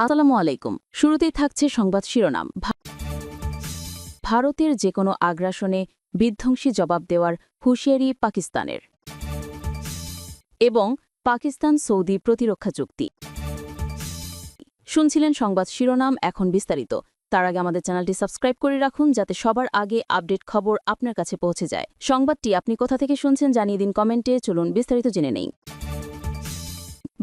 আসসালামু আলাইকুম। শুরুতেই থাকছে সংবাদ শিরোনাম। ভারতের যেকোনো আগ্রাসনে বিধ্বংসী জবাব দেওয়ার হুঁশিয়ারি পাকিস্তানের এবং পাকিস্তান সৌদি প্রতিরক্ষা চুক্তি। শুনছিলেন সংবাদ শিরোনাম, এখন বিস্তারিত। তার আগে আমাদের চ্যানেলটি সাবস্ক্রাইব করে রাখুন যাতে সবার আগে আপডেট খবর আপনার কাছে পৌঁছে যায়। সংবাদটি আপনি কোথা থেকে শুনছেন জানিয়ে দিন কমেন্টে। চলুন বিস্তারিত জেনে নেই।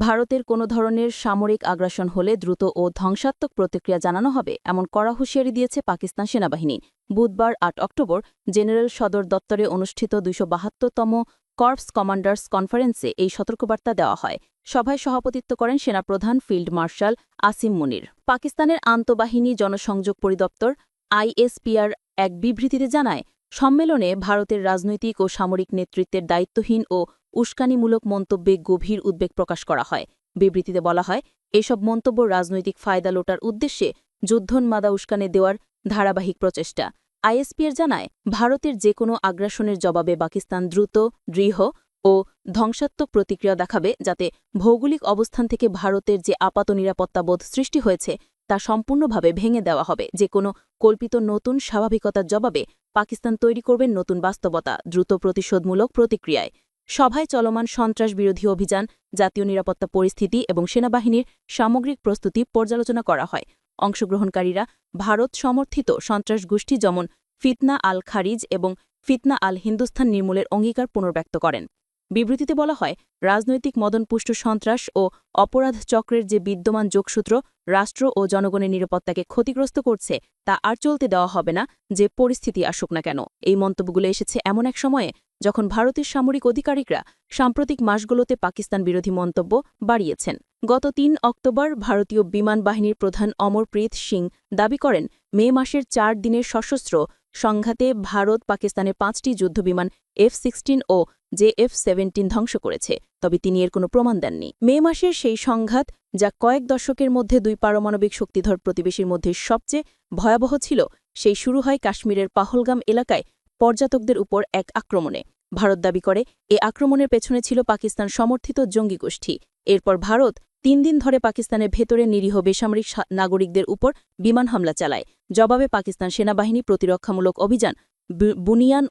ভারতের কোনো ধরনের সামরিক আগ্রাসন হলে দ্রুত ও ধ্বংসাত্মক প্রতিক্রিয়া জানানো হবে, এমন কড়া হুঁশিয়ারি দিয়েছে পাকিস্তান সেনাবাহিনী। বুধবার ৮ অক্টোবর জেনারেল সদর দপ্তরে অনুষ্ঠিত ২৭২তম কর্পস কমান্ডার্স কনফারেন্সে এই সতর্কবার্তা দেওয়া হয়। সভায় সভাপতিত্ব করেন সেনাপ্রধান ফিল্ড মার্শাল আসিম মুনির। পাকিস্তানের আন্তঃবাহিনী জনসংযোগ পরিদপ্তর আইএসপিআর এক বিবৃতিতে জানায়, সম্মেলনে ভারতের রাজনৈতিক ও সামরিক নেতৃত্বের দায়িত্বহীন ও উস্কানিমূলক মন্তব্যে গভীর উদ্বেগ প্রকাশ করা হয়। বিবৃতিতে বলা হয়, এসব মন্তব্য রাজনৈতিক ফায়দা লোটার উদ্দেশ্যে যুদ্ধোন্মাদা উস্কানি দেওয়ার ধারাবাহিক প্রচেষ্টা। আইএসপিআর জানায়, ভারতের যেকোনো আগ্রাসনের জবাবে পাকিস্তান দ্রুত, দৃঢ় ও ধ্বংসাত্মক প্রতিক্রিয়া দেখাবে, যাতে ভৌগোলিক অবস্থান থেকে ভারতের যে আপাত নিরাপত্তাবোধ সৃষ্টি হয়েছে তা সম্পূর্ণভাবে ভেঙে দেওয়া হবে। যে কোনো কল্পিত নতুন স্বাভাবিকতার জবাবে পাকিস্তান তৈরি করবে নতুন বাস্তবতা, দ্রুত প্রতিশোধমূলক প্রতিক্রিয়ায়। সভায় চলমান সন্ত্রাস বিরোধী অভিযান, জাতীয় নিরাপত্তা পরিস্থিতি এবং সেনাবাহিনীর সামগ্রিক প্রস্তুতি পর্যালোচনা করা হয়। অংশগ্রহণকারীরা ভারত সমর্থিত সন্ত্রাস গোষ্ঠী যেমন ফিতনা আল খারিজ এবং ফিতনা আল হিন্দুস্তান নির্মূলের অঙ্গীকার পুনর্ব্যক্ত করেন। বিবৃতিতে বলা হয়, রাজনৈতিক মদনপুষ্ট সন্ত্রাস ও অপরাধ চক্রের যে বিদ্যমান যোগসূত্র রাষ্ট্র ও জনগণের নিরাপত্তাকে ক্ষতিগ্রস্ত করছে তা আর চলতে দেওয়া হবে না, যে পরিস্থিতি আসুক না কেন। এই মন্তব্যগুলো এসেছে এমন এক সময়ে যখন ভারতের সামরিক আধিকারিকরা সাম্প্রতিক মাসগুলোতে পাকিস্তান বিরোধী মন্তব্য বাড়িয়েছেন। গত ৩ অক্টোবর ভারতীয় বিমান বাহিনীর প্রধান অমরপ্রীত সিং দাবি করেন, মে মাসের ৪ দিনের সশস্ত্র সংঘাতে ভারত পাকিস্তানের ৫টি যুদ্ধবিমান F-16 ও JF-17 ধ্বংস করেছে, তবে তিনি এর কোনো প্রমাণ দেননি। মে মাসের সেই সংঘাত, যা কয়েক দশকের মধ্যে দুই পারমাণবিক শক্তিধর প্রতিবেশীর মধ্যে সবচেয়ে ভয়াবহ ছিল, সেই শুরু হয় কাশ্মীরের পাহলগাম এলাকায় পর্যটকদের উপর এক আক্রমণে। ভারত দাবি করে, এ আক্রমণের পেছনে ছিল পাকিস্তান সমর্থিত জঙ্গি গোষ্ঠী। এরপর ভারত ৩ দিন ধরে পাকিস্তানের ভেতরে নিরীহ বেসামরিক নাগরিকদের উপর বিমান হামলা চালায়। জবাবে পাকিস্তান সেনাবাহিনী প্রতিরক্ষামূলক অভিযান বুনিয়ান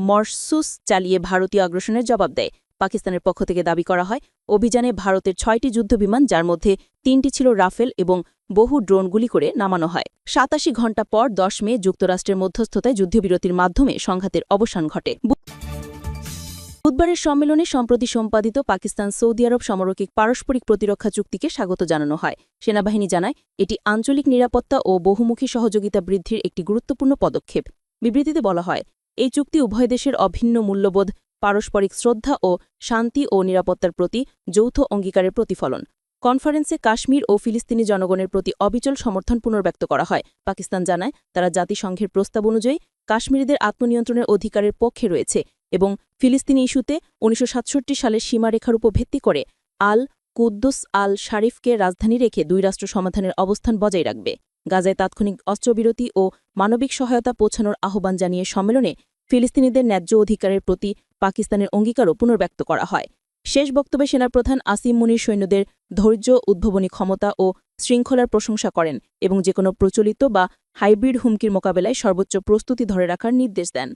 মরসুস চালিয়ে ভারতীয় আগ্রাসনের জবাব দেয়। পাকিস্তানের পক্ষ থেকে দাবি করা হয়, অভিযানে ভারতের ৬টি যুদ্ধবিমান, যার মধ্যে ৩টি ছিল রাফেল, এবং বহু ড্রোন গুলি করে নামানো হয়। ৮৭ ঘণ্টা পর ১০ মে যুক্তরাষ্ট্রের মধ্যস্থতায় যুদ্ধবিরতির মাধ্যমে সংঘাতের অবসান ঘটে। বুধবারের সম্মেলনে সম্প্রতি সম্পাদিত পাকিস্তান সৌদি আরব সামরিক পারস্পরিক প্রতিরক্ষা চুক্তিকে স্বাগত জানানো হয়। সেনাবাহিনী জানায়, এটি আঞ্চলিক নিরাপত্তা ও বহুমুখী সহযোগিতা বৃদ্ধির একটি গুরুত্বপূর্ণ পদক্ষেপ। বিবৃতিতে বলা হয়, এই চুক্তি উভয় দেশের অভিন্ন মূল্যবোধ, পারস্পরিক শ্রদ্ধা ও শান্তি ও নিরাপত্তার প্রতি যৌথ অঙ্গীকারের প্রতিফলন। কনফারেন্সে কাশ্মীর ও ফিলিস্তিনি জনগণের প্রতি অবিচল সমর্থন পুনর্ব্যক্ত করা হয়। পাকিস্তান জানায়, তারা জাতিসংঘের প্রস্তাব অনুযায়ী কাশ্মীরিদের আত্মনিয়ন্ত্রণের অধিকারের পক্ষে রয়েছে এবং ফিলিস্তিনি ইস্যুতে ১৯৬৭ সালের সীমারেখার উপর ভিত্তি করে আল কুদ্দুস আল শারিফকে রাজধানী রেখে দুই রাষ্ট্র সমাধানের অবস্থান বজায় রাখবে। গাজায় তাৎক্ষণিক অস্ত্রবিরতি ও মানবিক সহায়তা পৌঁছানোর আহ্বান জানিয়ে সম্মেলনে ফিলিস্তিনিদের ন্যায্য অধিকারের প্রতি পাকিস্তানের অঙ্গীকারও পুনর্ব্যক্ত করা হয়। শেষ বক্তব্যে সেনাপ্রধান আসিম মুনির সৈন্যদের ধৈর্য, উদ্ভাবনী ক্ষমতা ও শৃঙ্খলার প্রশংসা করেন এবং যেকোনো প্রচলিত বা হাইব্রিড হুমকির মোকাবেলায় সর্বোচ্চ প্রস্তুতি ধরে রাখার নির্দেশ দেন।